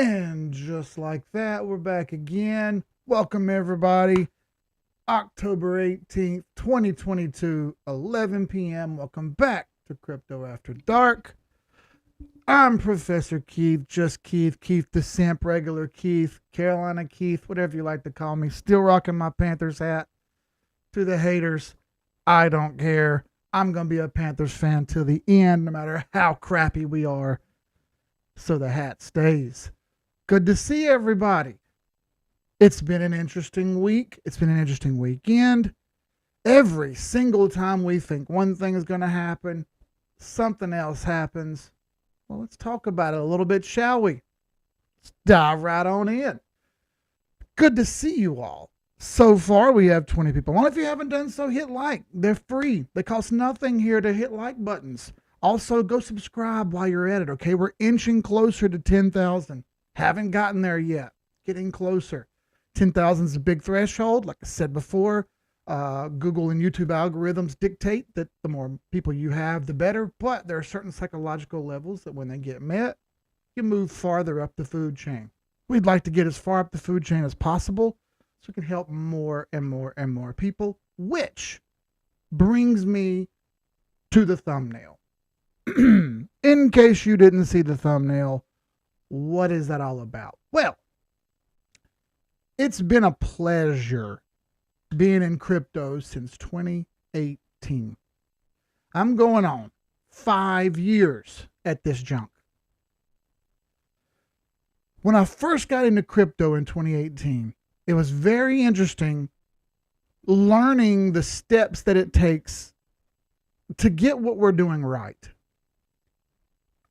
And just like that, we're back again. Welcome, everybody. October 18th, 2022, 11 p.m. Welcome back to Crypto After Dark. I'm Professor Keith, just Keith, Keith the Simp, regular Keith, Carolina Keith, whatever you like to call me. Still rocking my Panthers hat. To the haters, I don't care. I'm going to be a Panthers fan till the end, no matter how crappy we are. So the hat stays. Good to see everybody. It's been an interesting week. It's been an interesting weekend. Every single time we think one thing is going to happen, something else happens. Well, let's talk about it a little bit, shall we? Let's dive right on in. Good to see you all. So far, we have 20 people on. If you haven't done so, hit like. They're free. They cost nothing here to hit like buttons. Also, go subscribe while you're at it, okay? We're inching closer to 10,000. Haven't gotten there yet. Getting closer. 10,000 is a big threshold. Like I said before, Google and YouTube algorithms dictate that the more people you have, the better. But there are certain psychological levels that when they get met, you move farther up the food chain. We'd like to get as far up the food chain as possible so we can help more and more and more people, which brings me to the thumbnail. In case you didn't see the thumbnail, what is that all about? Well, it's been a pleasure being in crypto since 2018. I'm going on 5 years at this junk. When I first got into crypto in 2018, it was very interesting learning the steps that it takes to get what we're doing right.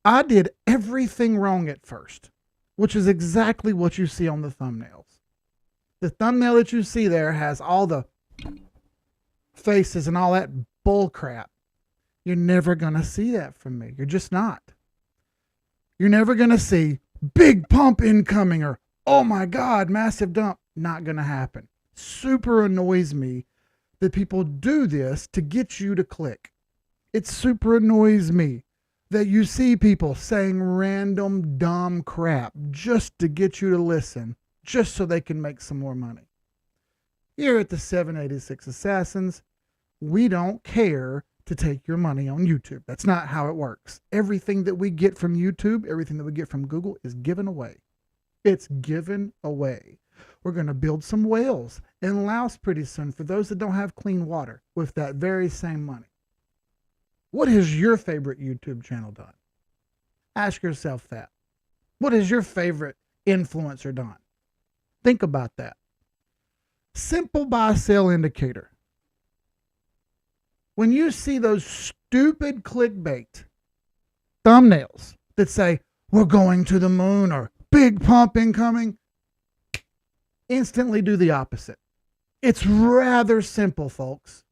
I did everything wrong at first, which is exactly what you see on the thumbnails. The thumbnail that you see there has all the faces and all that bull crap. You're never going to see that from me. You're just not. You're never going to see big pump incoming or, oh my God, massive dump. Not going to happen. Super annoys me that people do this to get you to click. It super annoys me that you see people saying random dumb crap just to get you to listen, just so they can make some more money. Here at the 786 Assassins, we don't care to take your money on YouTube. That's not how it works. Everything that we get from YouTube, everything that we get from Google is given away. It's given away. We're going to build some whales in Laos pretty soon for those that don't have clean water with that very same money. What has your favorite YouTube channel done? Ask yourself that. What has your favorite influencer done? Think about that. Simple buy-sell indicator. When you see those stupid clickbait thumbnails that say, we're going to the moon or big pump incoming, instantly do the opposite. It's rather simple, folks.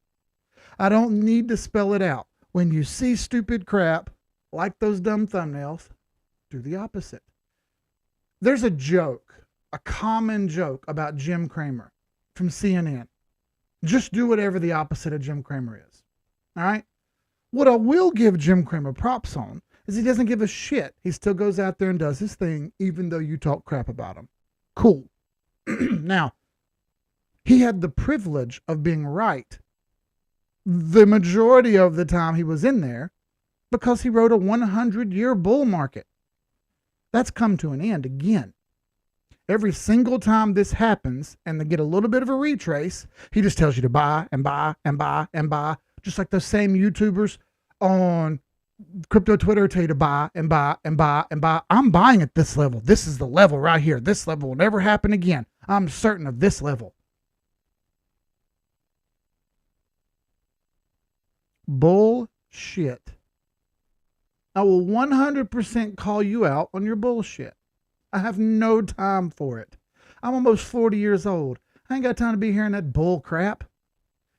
I don't need to spell it out. When you see stupid crap like those dumb thumbnails, do the opposite. There's a joke, a common joke about Jim Cramer from CNN. Just do whatever the opposite of Jim Cramer is. All right? What I will give Jim Cramer props on is he doesn't give a shit. He still goes out there and does his thing, even though you talk crap about him. Cool. Now, he had the privilege of being right the majority of the time he was in there because he wrote a 100-year bull market. That's come to an end again. Every single time this happens and they get a little bit of a retrace, he just tells you to buy and buy and buy and buy, just like those same YouTubers on crypto Twitter tell you to buy and buy and buy and buy. I'm buying at this level. This is the level right here. This level will never happen again. I'm certain of this level. Bullshit. I will 100% call you out on your bullshit. I have no time for it. I'm almost 40 years old. I ain't got time to be hearing that bull crap.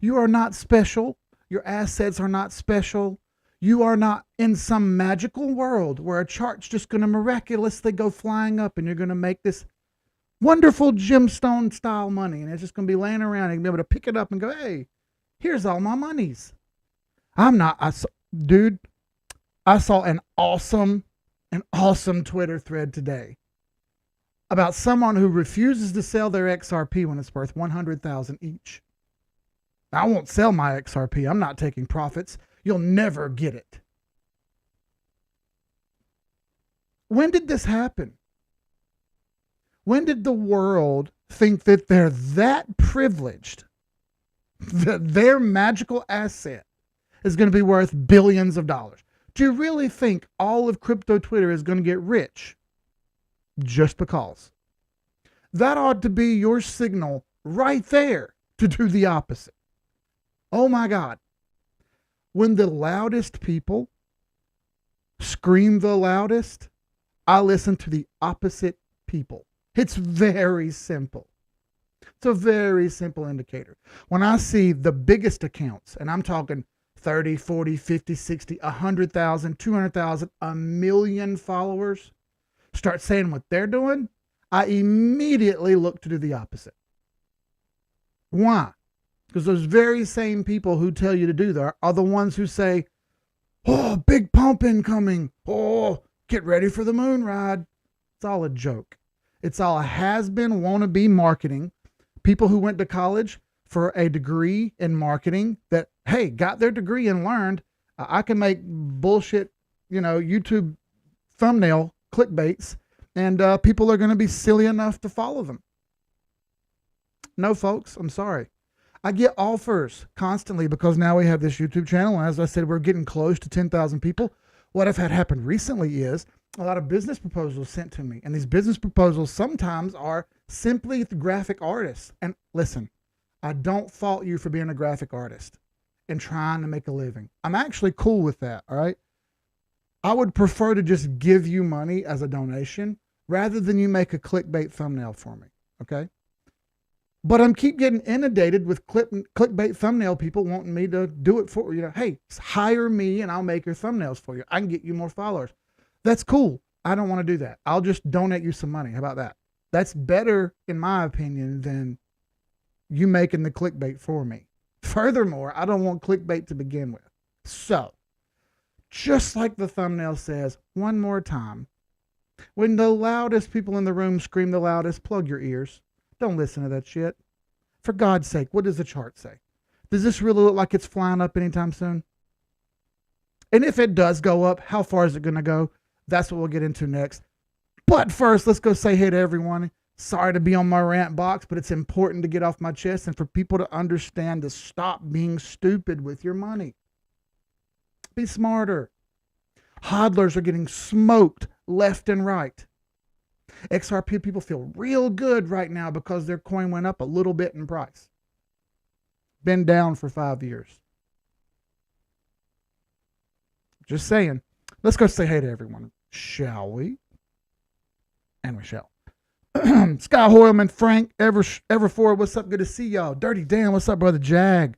You are not special. Your assets are not special. You are not in some magical world where a chart's just going to miraculously go flying up and you're going to make this wonderful gemstone style money and it's just going to be laying around and you'll be able to pick it up and go, hey, here's all my monies. Dude, I saw an awesome Twitter thread today about someone who refuses to sell their XRP when it's worth 100,000 each. I won't sell my XRP. I'm not taking profits. You'll never get it. When did this happen? When did the world think that they're that privileged that their magical asset is going to be worth billions of dollars? Do you really think all of crypto Twitter is going to get rich just because? That ought to be your signal right there to do the opposite. Oh my God. When the loudest people scream the loudest, I listen to the opposite people. It's very simple. It's a very simple indicator. When I see the biggest accounts, and I'm talking 30, 40, 50, 60, 100,000, 200,000, a million followers, start saying what they're doing, I immediately look to do the opposite. Why? Because those very same people who tell you to do that are the ones who say, oh, big pump incoming. Oh, get ready for the moon ride. It's all a joke. It's all a has-been, wannabe marketing. People who went to college for a degree in marketing that, hey, got their degree and learned, I can make bullshit, YouTube thumbnail clickbaits, and people are going to be silly enough to follow them. No, folks, I'm sorry. I get offers constantly because now we have this YouTube channel. And as I said, we're getting close to 10,000 people. What I've had happen recently is a lot of business proposals sent to me. And these business proposals sometimes are simply the graphic artists. And listen, I don't fault you for being a graphic artist and trying to make a living. I'm actually cool with that, all right? I would prefer to just give you money as a donation rather than you make a clickbait thumbnail for me, okay? But I'm keep getting inundated with clickbait thumbnail people wanting me to do it for you. Hey, hire me and I'll make your thumbnails for you. I can get you more followers. That's cool. I don't want to do that. I'll just donate you some money. How about that? That's better, in my opinion, than you making the clickbait for me. Furthermore, I don't want clickbait to begin with. So, just like the thumbnail says, one more time, when the loudest people in the room scream the loudest, plug your ears. Don't listen to that shit. For God's sake, what does the chart say? Does this really look like it's flying up anytime soon? And if it does go up, how far is it going to go? That's what we'll get into next. But first, let's go say hey to everyone. Sorry to be on my rant box, but it's important to get off my chest and for people to understand to stop being stupid with your money. Be smarter. Hodlers are getting smoked left and right. XRP people feel real good right now because their coin went up a little bit in price. Been down for 5 years. Just saying. Let's go say hey to everyone, shall we? And we shall. Sky Hoyleman, Frank, Everford, what's up? Good to see y'all. Dirty Dan, what's up, brother? Jag,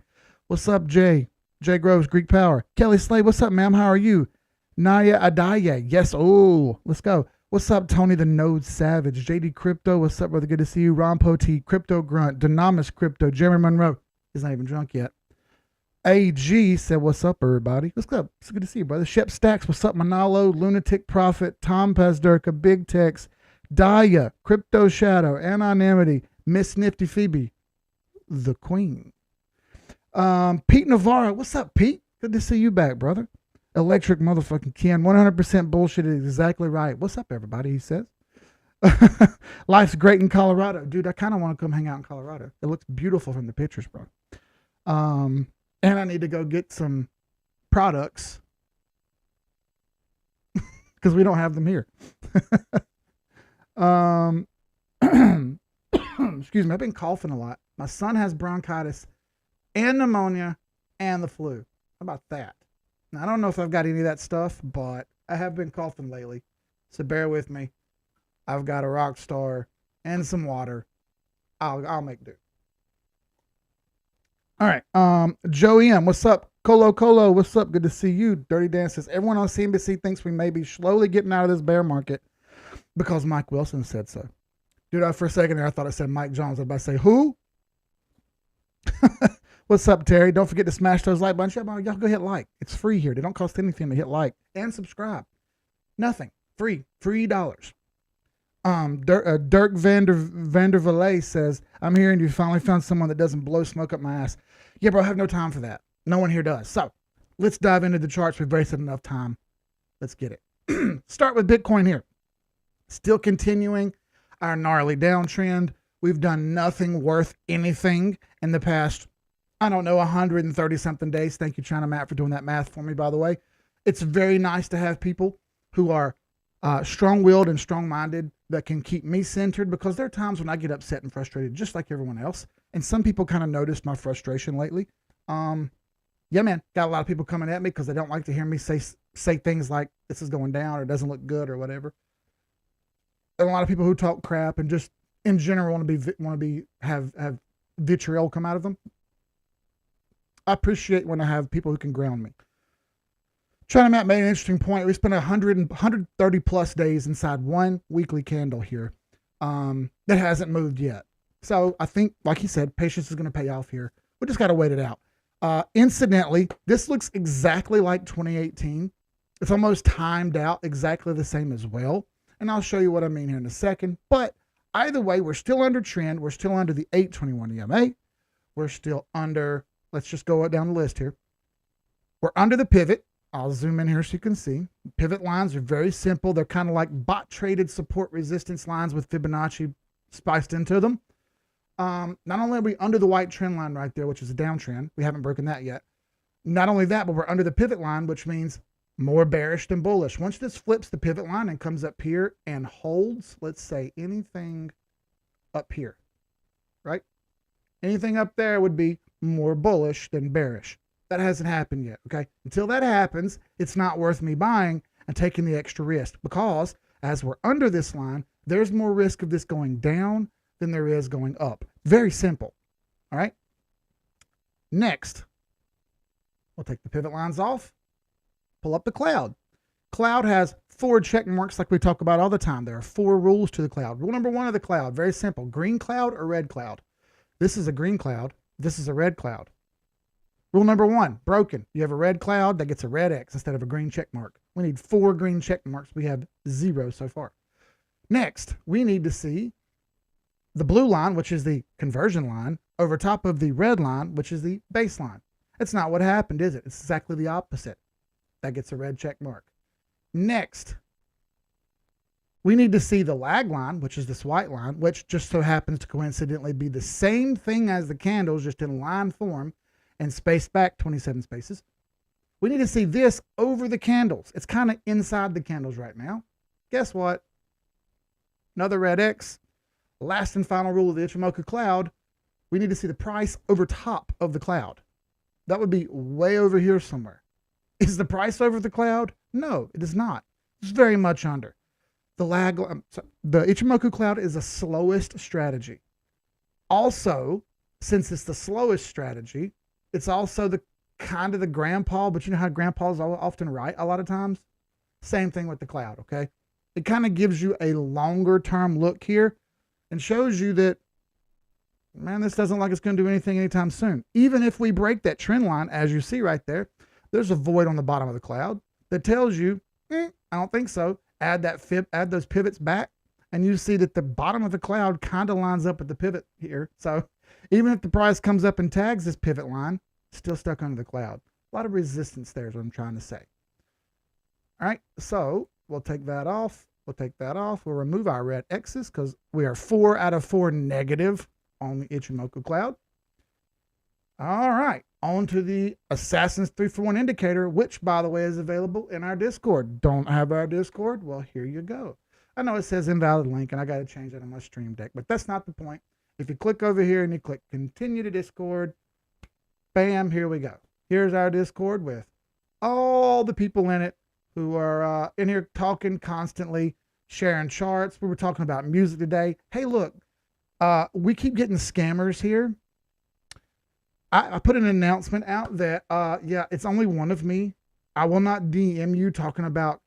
what's up, Jay? Jay Groves, Greek Power. Kelly Slade, what's up, ma'am? How are you? Naya Adaye, yes. Oh, let's go. What's up, Tony the Node Savage? JD Crypto, what's up, brother? Good to see you. Ron Poti, Crypto Grunt, Dynamis Crypto, Jeremy Monroe. He's not even drunk yet. AG said, what's up, everybody? Let's go. It's good to see you, brother. Shep Stacks, what's up, Manalo, Lunatic Prophet, Tom Pazderka, Big Tex, Daya, Crypto Shadow, Anonymity, Miss Nifty Phoebe, the Queen. Pete Navarro, what's up, Pete? Good to see you back, brother. Electric motherfucking Ken, 100% bullshit is exactly right. What's up, everybody? He says. Life's great in Colorado. Dude, I kind of want to come hang out in Colorado. It looks beautiful from the pictures, bro. And I need to go get some products because we don't have them here. Excuse me. I've been coughing a lot. My son has bronchitis and pneumonia and the flu. How about that? Now, I don't know if I've got any of that stuff, but I have been coughing lately. So bear with me. I've got a rock star and some water. I'll make do. All right. Joey M, what's up? Colo, what's up? Good to see you. Dirty Dan says, everyone on CNBC thinks we may be slowly getting out of this bear market because Mike Wilson said so. Dude, for a second there, I thought it said Mike Jones. I was about to say, who? What's up, Terry? Don't forget to smash those like buttons. Y'all go hit like. It's free here. They don't cost anything to hit like and subscribe. Nothing. Free. $3. Dirk Vandervalle says, I'm hearing you finally found someone that doesn't blow smoke up my ass. Yeah, bro, I have no time for that. No one here does. So let's dive into the charts. We've wasted enough time. Let's get it. Start with Bitcoin here. Still continuing our gnarly downtrend. We've done nothing worth anything in the past, I don't know, 130 something days. Thank you, China Matt, for doing that math for me, by the way. It's very nice to have people who are strong-willed and strong-minded that can keep me centered, because there are times when I get upset and frustrated just like everyone else. And some people kind of noticed my frustration lately. Yeah, man, got a lot of people coming at me because they don't like to hear me say things like this is going down or doesn't look good or whatever. And a lot of people who talk crap and just in general want to have vitriol come out of them. I appreciate when I have people who can ground me. China Matt made an interesting point. We spent 130 plus days inside one weekly candle here that hasn't moved yet. So I think, like he said, patience is going to pay off here. We just got to wait it out. Incidentally, this looks exactly like 2018. It's almost timed out exactly the same as well. And I'll show you what I mean here in a second. But either way, we're still under trend. We're still under the 821 EMA. We're still under, let's just go down the list here. We're under the pivot. I'll zoom in here so you can see. Pivot lines are very simple. They're kind of like bot traded support resistance lines with Fibonacci spiced into them. Not only are we under the white trend line right there, which is a downtrend. We haven't broken that yet. Not only that, but we're under the pivot line, which means more bearish than bullish. Once this flips the pivot line and comes up here and holds, let's say anything up here, right? Anything up there would be more bullish than bearish. That hasn't happened yet, okay? Until that happens, it's not worth me buying and taking the extra risk, because as we're under this line, there's more risk of this going down than there is going up. Very simple, all right? Next, we'll take the pivot lines off, pull up the cloud. Cloud has 4 check marks like we talk about all the time. There are 4 rules to the cloud. Rule number 1 of the cloud, very simple. Green cloud or red cloud. This is a green cloud. This is a red cloud. Rule number 1, broken. You have a red cloud that gets a red X instead of a green check mark. We need 4 green check marks. We have 0 so far. Next, we need to see the blue line, which is the conversion line, over top of the red line, which is the baseline. That's not what happened, is it? It's exactly the opposite. That gets a red check mark. Next, we need to see the lag line, which is this white line, which just so happens to coincidentally be the same thing as the candles, just in line form and spaced back 27 spaces. We need to see this over the candles. It's kind of inside the candles right now. Guess what? Another red X. Last and final rule of the Ichimoku cloud, we need to see the price over top of the cloud. That would be way over here somewhere. Is the price over the cloud? No, it is not. It's very much under. The Ichimoku cloud is the slowest strategy. Also, since it's the slowest strategy, it's also the kind of the grandpa, but you know how grandpas are often right a lot of times? Same thing with the cloud, okay? It kind of gives you a longer term look here and shows you that, man, this doesn't look like it's going to do anything anytime soon. Even if we break that trend line, as you see right there, there's a void on the bottom of the cloud that tells you, I don't think so. Add those pivots back, and you see that the bottom of the cloud kind of lines up with the pivot here. So even if the price comes up and tags this pivot line, still stuck under the cloud. A lot of resistance there is what I'm trying to say. All right, so we'll take that off. We'll take that off. We'll remove our red X's because we are 4 out of 4 negative on the Ichimoku cloud. All right, on to the Assassin's 3-for-1 indicator, which, by the way, is available in our Discord. Don't have our Discord? Well, here you go. I know it says invalid link, and I got to change that on my stream deck, but that's not the point. If you click over here and you click continue to Discord, bam, here we go. Here's our Discord with all the people in it who are in here talking constantly, sharing charts. We were talking about music today. Hey, look, we keep getting scammers here. I put an announcement out that, yeah, it's only one of me. I will not DM you talking about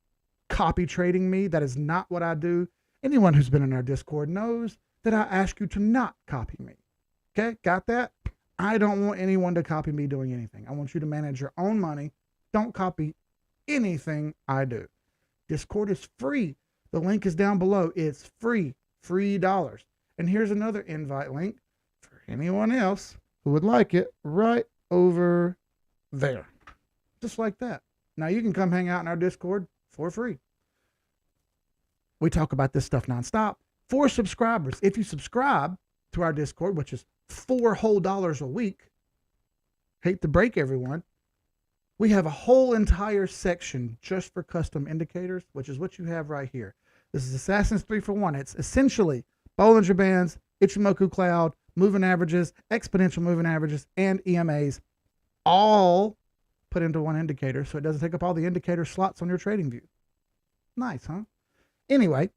copy trading me. That is not what I do. Anyone who's been in our Discord knows that I ask you to not copy me. Okay, got that? I don't want anyone to copy me doing anything. I want you to manage your own money. Don't copy anything I do. Discord is free. The link is down below. It's free dollars. And here's another invite link for anyone else who would like it right over there. Just like that. Now you can come hang out in our Discord for free. We talk about this stuff nonstop. For subscribers, if you subscribe to our Discord, which is $4 whole a week, hate to break everyone, we have a whole entire section just for custom indicators, which is what you have right here. This is Assassin's 3-for-1. It's essentially Bollinger Bands, Ichimoku Cloud, moving averages, exponential moving averages, and EMAs, all put into one indicator, so it doesn't take up all the indicator slots on your trading view. Nice, huh? Anyway,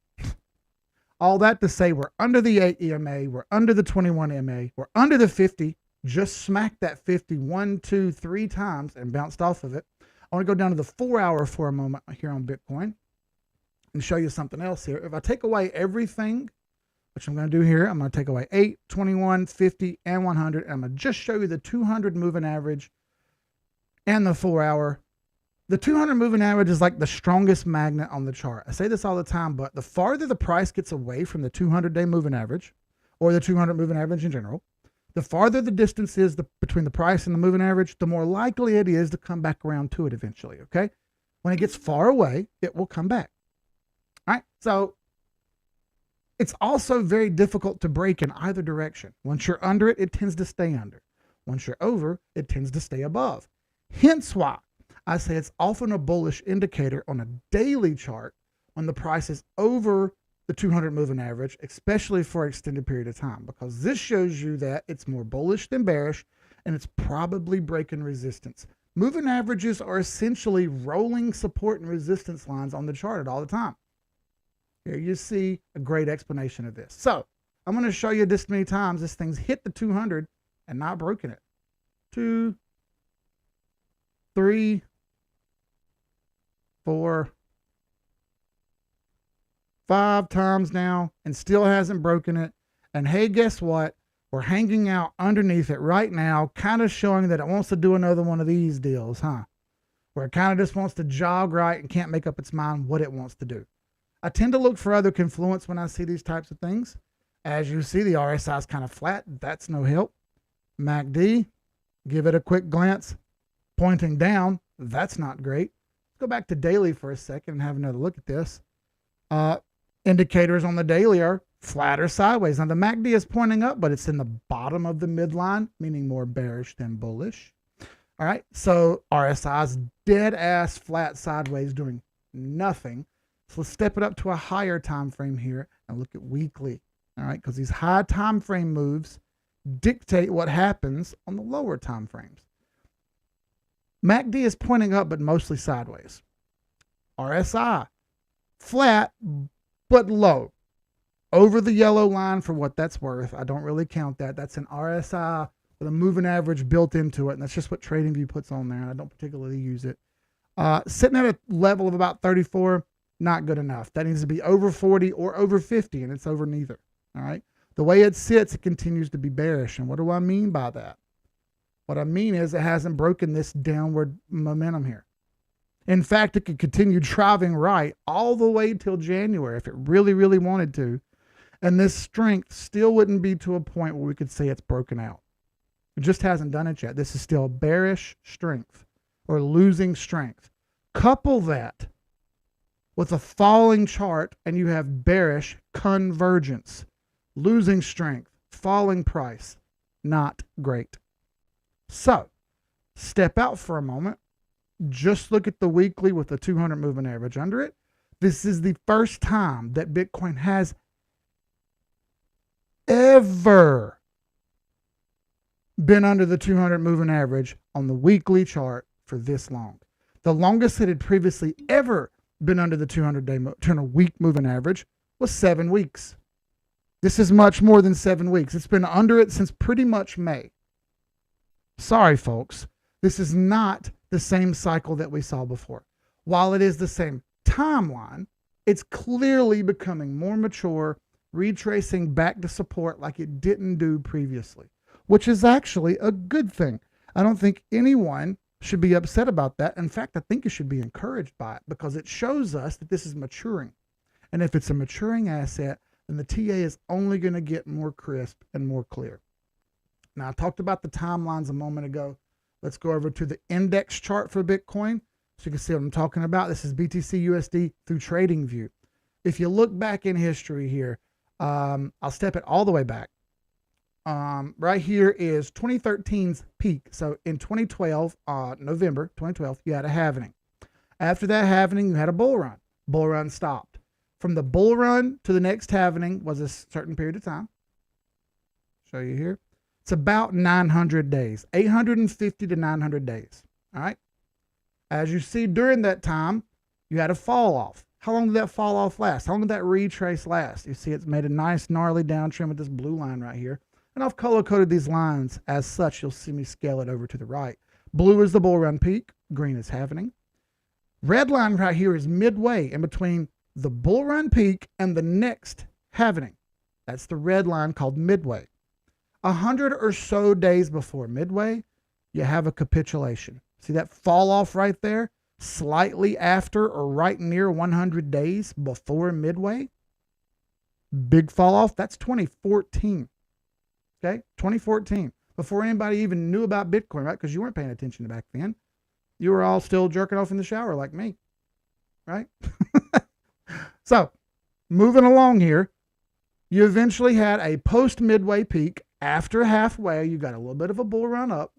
all that to say, we're under the 8 EMA, we're under the 21 EMA, we're under the 50, just smacked that 50 1, 2, 3 times and bounced off of it. I want to go down to the 4 hour for a moment here on Bitcoin and show you something else here. If I take away everything, which I'm going to do here, I'm going to take away 8, 21, 50, and 100, and I'm going to just show you the 200 moving average and the 4 hour. The 200 moving average is like the strongest magnet on the chart. I say this all the time, but the farther the price gets away from the 200-day moving average, or the 200 moving average in general, the farther the distance is between the price and the moving average, the more likely it is to come back around to it eventually, okay? When it gets far away, it will come back. All right, so it's also very difficult to break in either direction. Once you're under it, it tends to stay under. Once you're over, it tends to stay above. Hence why I say it's often a bullish indicator on a daily chart when the price is over the 200 moving average, especially for an extended period of time, because this shows you that it's more bullish than bearish, and it's probably breaking resistance. Moving averages are essentially rolling support and resistance lines on the chart at all the time. Here you see a great explanation of this. So I'm going to show you this many times this thing's hit the 200 and not broken it. 2, 3, 4, 5 times now and still hasn't broken it. And hey, guess what? We're hanging out underneath it right now, kind of showing that it wants to do another one of these deals, huh? Where it kind of just wants to jog right and can't make up its mind what it wants to do. I tend to look for other confluence when I see these types of things. As you see, the RSI is kind of flat. That's no help. MACD, give it a quick glance. Pointing down, that's not great. Let's go back to daily for a second and have another look at this. Indicators on the daily are flat or sideways. Now the MACD is pointing up, but it's in the bottom of the midline, meaning more bearish than bullish. All right, so RSI is dead ass flat sideways, doing nothing. So let's step it up to a higher time frame here and look at weekly. All right, because these high time frame moves dictate what happens on the lower time frames. MACD is pointing up, but mostly sideways. RSI, flat, but low. Over the yellow line for what that's worth. I don't really count that. That's an RSI with a moving average built into it, and that's just what TradingView puts on there. I don't particularly use it. Sitting at a level of about 34, not good enough. That needs to be over 40 or over 50, and it's over neither. All right. The way it sits, it continues to be bearish. And what do I mean by that? What I mean is it hasn't broken this downward momentum here. In fact, it could continue driving right all the way till January if it really, really wanted to. And this strength still wouldn't be to a point where we could say it's broken out. It just hasn't done it yet. This is still bearish strength or losing strength. Couple that with a falling chart and you have bearish convergence, losing strength, falling price. Not great. So step out for a moment. Just look at the weekly with the 200 moving average under it. This is the first time that Bitcoin has ever been under the 200 moving average on the weekly chart for this long. The longest it had previously ever been under the 200 week moving average was 7 weeks. This is much more than 7 weeks. It's been under it since pretty much May. Sorry, folks. This is not the same cycle that we saw before. While it is the same timeline, it's clearly becoming more mature, retracing back to support like it didn't do previously, which is actually a good thing. I don't think anyone should be upset about that. In fact, I think you should be encouraged by it because it shows us that this is maturing. And if it's a maturing asset, then the TA is only going to get more crisp and more clear. Now, I talked about the timelines a moment ago. Let's go over to the index chart for Bitcoin so you can see what I'm talking about. This is BTC USD through TradingView. If you look back in history here, I'll step it all the way back. Right here is 2013's peak. So in 2012, November 2012, you had a halvening. After that halvening, you had a bull run. Bull run stopped. From the bull run to the next halvening was a certain period of time. Show you here. It's about 900 days, 850 to 900 days. All right. As you see, during that time, you had a fall off. How long did that fall off last? How long did that retrace last? You see, it's made a nice gnarly downtrend with this blue line right here. And I've color coded these lines as such. You'll see me scale it over to the right. Blue is the bull run peak. Green is halvening. Red line right here is midway in between the bull run peak and the next halvening. That's the red line called midway. 100 or so days before midway, you have a capitulation. See that fall off right there? Slightly after or right near 100 days before midway. Big fall off. That's 2014. Okay, 2014. Before anybody even knew about Bitcoin, right? Because you weren't paying attention back then. You were all still jerking off in the shower like me, right? So, moving along here, you eventually had a post-midway peak. After halfway, you got a little bit of a bull run up.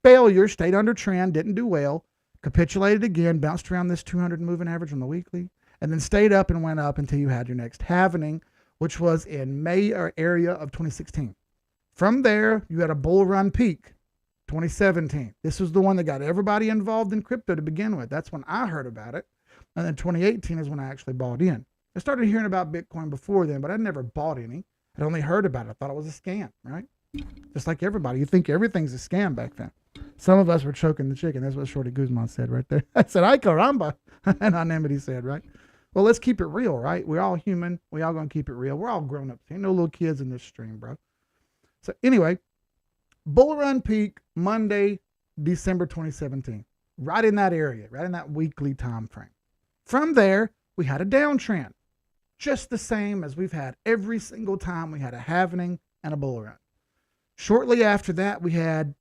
Failure, stayed under trend, didn't do well. Capitulated again, bounced around this 200 moving average on the weekly, and then stayed up and went up until you had your next halvening, which was in May or area of 2016. From there, you had a bull run peak, 2017. This was the one that got everybody involved in crypto to begin with. That's when I heard about it. And then 2018 is when I actually bought in. I started hearing about Bitcoin before then, but I never bought any. I'd only heard about it. I thought it was a scam, right? Just like everybody. You think everything's a scam back then. Some of us were choking the chicken. That's what Shorty Guzman said right there. I said, ay caramba. And Anonymity said, right? Well, let's keep it real, right? We're all human. We all gonna keep it real. We're all grown ups. Ain't no little kids in this stream, bro. So anyway, bull run peak Monday, December 2017. Right in that area, right in that weekly time frame. From there, we had a downtrend. Just the same as we've had every single time we had a halvening and a bull run. Shortly after that, we had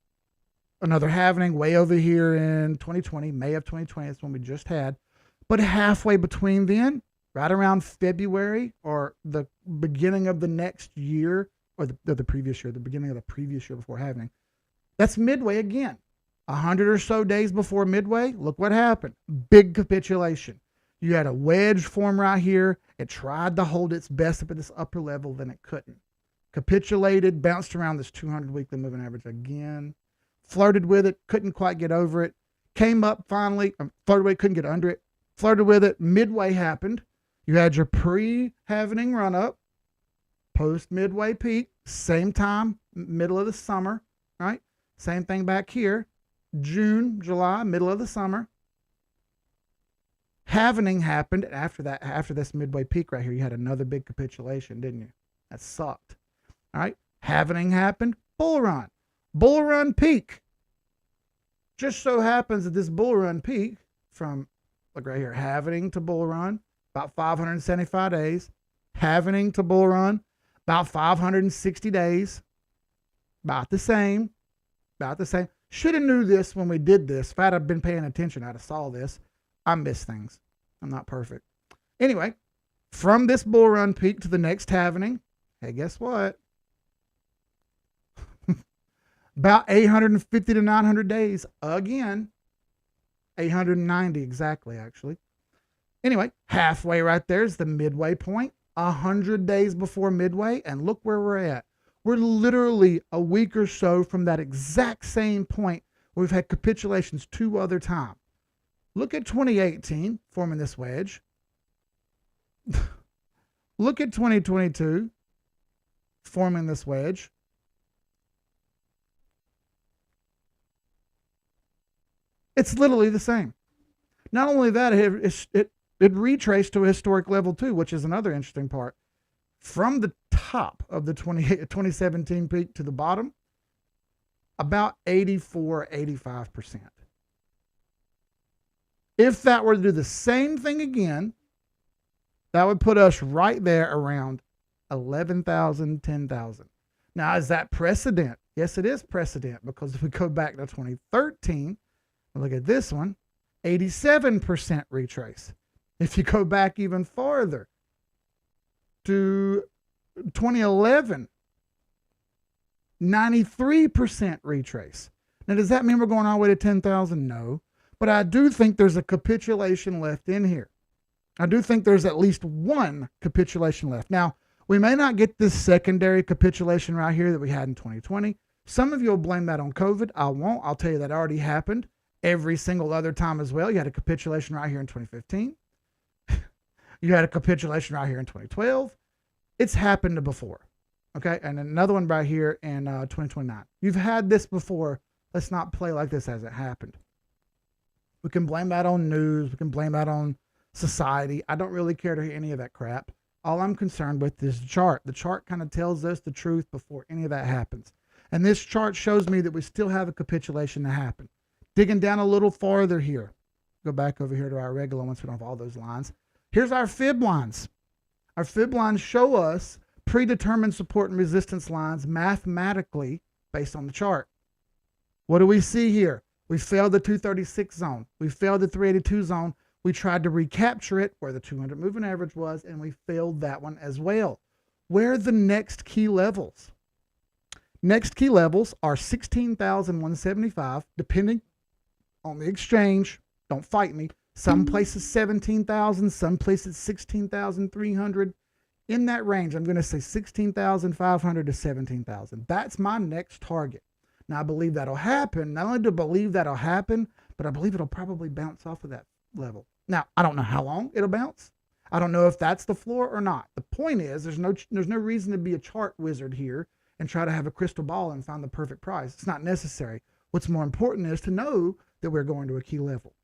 another halvening way over here in 2020, May of 2020. That's when we just had. But halfway between then, right around February or the beginning of the next year, or the previous year, the beginning of the previous year before halvening, that's midway again. 100 or so days before midway, look what happened. Big capitulation. You had a wedge form right here. It tried to hold its best up at this upper level, then it couldn't. Capitulated, bounced around this 200 weekly moving average again. Flirted with it, couldn't quite get over it. Came up finally, flirted with it, couldn't get under it. Flirted with it, midway happened. You had your pre-halvening run up, post-midway peak, same time, middle of the summer, right? Same thing back here, June, July, middle of the summer. Halvening happened. After that, after this midway peak right here, you had another big capitulation, didn't you? That sucked. All right. Halvening happened. Bull run. Bull run peak. Just so happens that this bull run peak from, look right here, halvening to bull run, about 575 days. Halvening to bull run, about 560 days. About the same. About the same. Should have knew this when we did this. If I'd have been paying attention, I'd have saw this. I miss things. I'm not perfect. Anyway, from this bull run peak to the next halvening, hey, guess what? About 850 to 900 days again. 890 exactly, actually. Anyway, halfway right there is the midway point. 100 days before midway, and look where we're at. We're literally a week or so from that exact same point where we've had capitulations 2 other times. Look at 2018 forming this wedge. Look at 2022 forming this wedge. It's literally the same. Not only that, it retraced to a historic level too, which is another interesting part. From the top of the 2017 peak to the bottom, about 84-85%. If that were to do the same thing again, That would put us right there around 11,000, 10,000. Now, is that precedent? Yes, it is precedent, because if we go back to 2013, look at this one, 87% retrace. If you go back even farther to 2011, 93% retrace. Now, does that mean we're going all the way to 10,000? No. But I do think there's a capitulation left in here. I do think there's at least one capitulation left. Now, we may not get this secondary capitulation right here that we had in 2020. Some of you will blame that on COVID. I won't. I'll tell you that already happened every single other time as well. You had a capitulation right here in 2015. You had a capitulation right here in 2012. It's happened before. Okay, and another one right here in 2029. You've had this before. Let's not play like this hasn't happened. We can blame that on news. We can blame that on society. I don't really care to hear any of that crap. All I'm concerned with is the chart. The chart kind of tells us the truth before any of that happens. And this chart shows me that we still have a capitulation to happen. Digging down a little farther here. Go back over here to our regular ones. We don't have all those lines. Here's our fib lines. Our fib lines show us predetermined support and resistance lines mathematically based on the chart. What do we see here? We failed the 236 zone. We failed the 382 zone. We tried to recapture it where the 200 moving average was, and we failed that one as well. Where are the next key levels? Next key levels are 16,175, depending on the exchange. Don't fight me. Some places 17,000, some places 16,300. In that range, I'm going to say 16,500 to 17,000. That's my next target. Now, I believe that'll happen. Not only do I believe that'll happen, but I believe it'll probably bounce off of that level. Now, I don't know how long it'll bounce. I don't know if that's the floor or not. The point is, there's no reason to be a chart wizard here and try to have a crystal ball and find the perfect price. It's not necessary. What's more important is to know that we're going to a key level.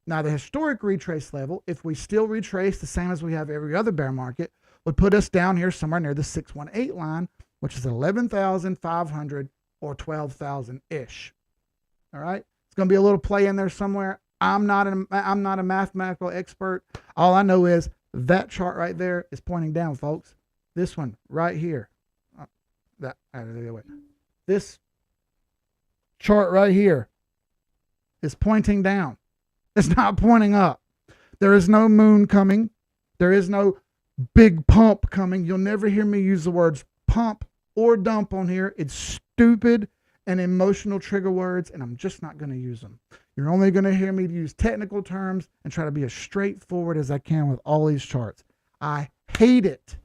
Now, the historic retrace level, if we still retrace the same as we have every other bear market, would put us down here somewhere near the 618 line, which is 11,500 or 12,000-ish. All right? It's going to be a little play in there somewhere. I'm not a mathematical expert. All I know is that chart right there is pointing down, folks. This one right here. This chart right here is pointing down. It's not pointing up. There is no moon coming. There is no big pump coming. You'll never hear me use the words pump or dump on here. It's stupid and emotional trigger words, and I'm just not going to use them. You're only going to hear me use technical terms and try to be as straightforward as I can with all these charts. I hate it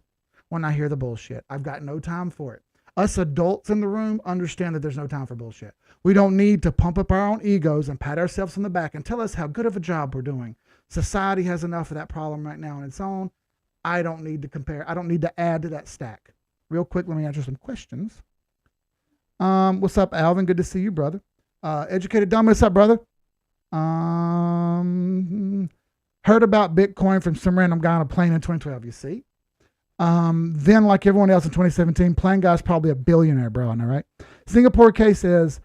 when I hear the bullshit. I've got no time for it. Us adults in the room understand that there's no time for bullshit. We don't need to pump up our own egos and pat ourselves on the back and tell us how good of a job we're doing. Society has enough of that problem right now on its own. I don't need to compare. I don't need to add to that stack. Real quick, let me answer some questions. What's up, Alvin? Good to see you, brother. Educated Dumb, what's up, brother? Heard about Bitcoin from some random guy on a plane in 2012, you see. Then, like everyone else in 2017, plane guy's probably a billionaire, bro. I know, right? Singapore case says,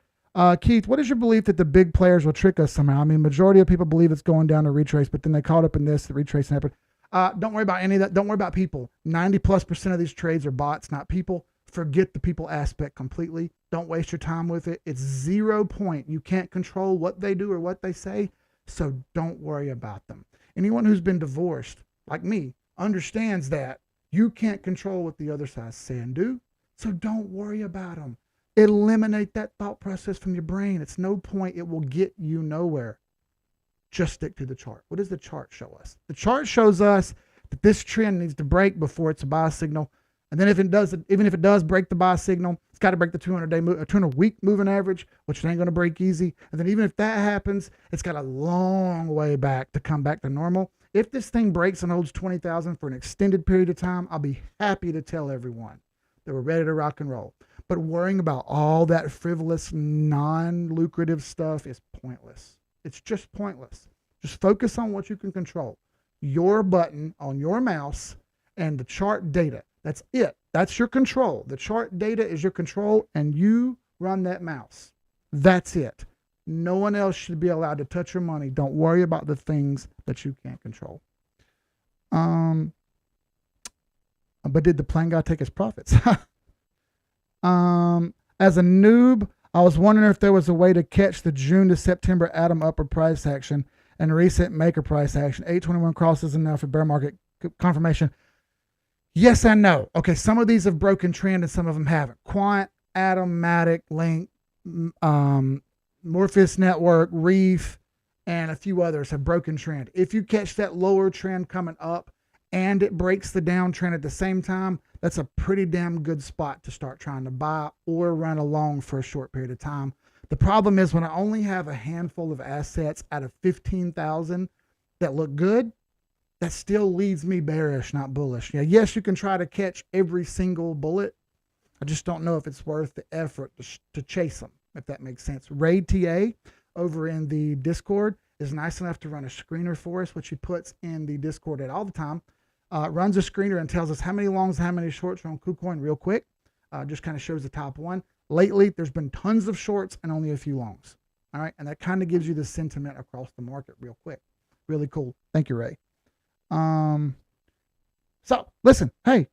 Keith, what is your belief that the big players will trick us somehow? I mean, majority of people believe it's going down to retrace, but then they caught up in this, the retrace happened. Don't worry about any of that. Don't worry about people. 90+% of these trades are bots, not people. Forget the people aspect completely. Don't waste your time with it. It's 0 point. You can't control what they do or what they say, so don't worry about them. Anyone who's been divorced, like me, understands that you can't control what the other side say and do, so don't worry about them. Eliminate that thought process from your brain. It's no point. It will get you nowhere. Just stick to the chart. What does the chart show us? The chart shows us that this trend needs to break before it's a buy signal. And then if it does, even if it does break the buy signal, it's got to break the 200-week moving average, which it ain't going to break easy. And then even if that happens, it's got a long way back to come back to normal. If this thing breaks and holds 20,000 for an extended period of time, I'll be happy to tell everyone that we're ready to rock and roll. But worrying about all that frivolous, non-lucrative stuff is pointless. It's just pointless. Just focus on what you can control. Your button on your mouse and the chart data. That's it. That's your control. The chart data is your control, and you run that mouse. That's it. No one else should be allowed to touch your money. Don't worry about the things that you can't control. But did the plane guy take his profits? As a noob, I was wondering if there was a way to catch the June to September Atom upward price action and recent maker price action. 821 crosses enough for bear market confirmation. Yes and no. Okay, some of these have broken trend and some of them haven't. Quant, Atom, Matic, Link, Morpheus Network, Reef, and a few others have broken trend. If you catch that lower trend coming up and it breaks the downtrend at the same time, that's a pretty damn good spot to start trying to buy or run along for a short period of time. The problem is when I only have a handful of assets out of 15,000 that look good, that still leaves me bearish, not bullish. Yeah, yes, you can try to catch every single bullet. I just don't know if it's worth the effort to chase them, if that makes sense. Raid TA over in the Discord is nice enough to run a screener for us, which he puts in the Discord at all the time. Runs a screener and tells us how many longs, how many shorts are on KuCoin real quick. Just kind of shows the top one. Lately, there's been tons of shorts and only a few longs. All right, and that kind of gives you the sentiment across the market real quick. Really cool. Thank you, Ray. So listen, hey,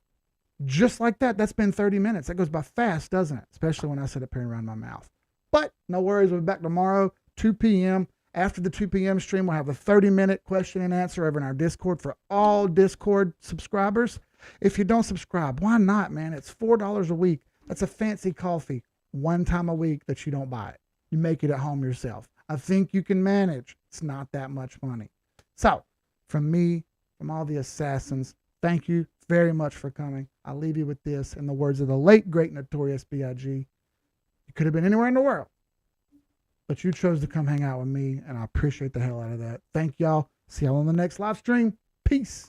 just like that, that's been 30 minutes. That goes by fast, doesn't it? Especially when I sit up here and run my mouth. But no worries, we'll be back tomorrow, 2 p.m. After the 2 p.m. stream, we'll have a 30-minute question and answer over in our Discord for all Discord subscribers. If you don't subscribe, why not, man? It's $4 a week. That's a fancy coffee one time a week that you don't buy it. You make it at home yourself. I think you can manage. It's not that much money. So, from me, from all the assassins, thank you very much for coming. I'll leave you with this in the words of the late, great, notorious B.I.G. You could have been anywhere in the world, but you chose to come hang out with me, and I appreciate the hell out of that. Thank y'all. See y'all on the next live stream. Peace.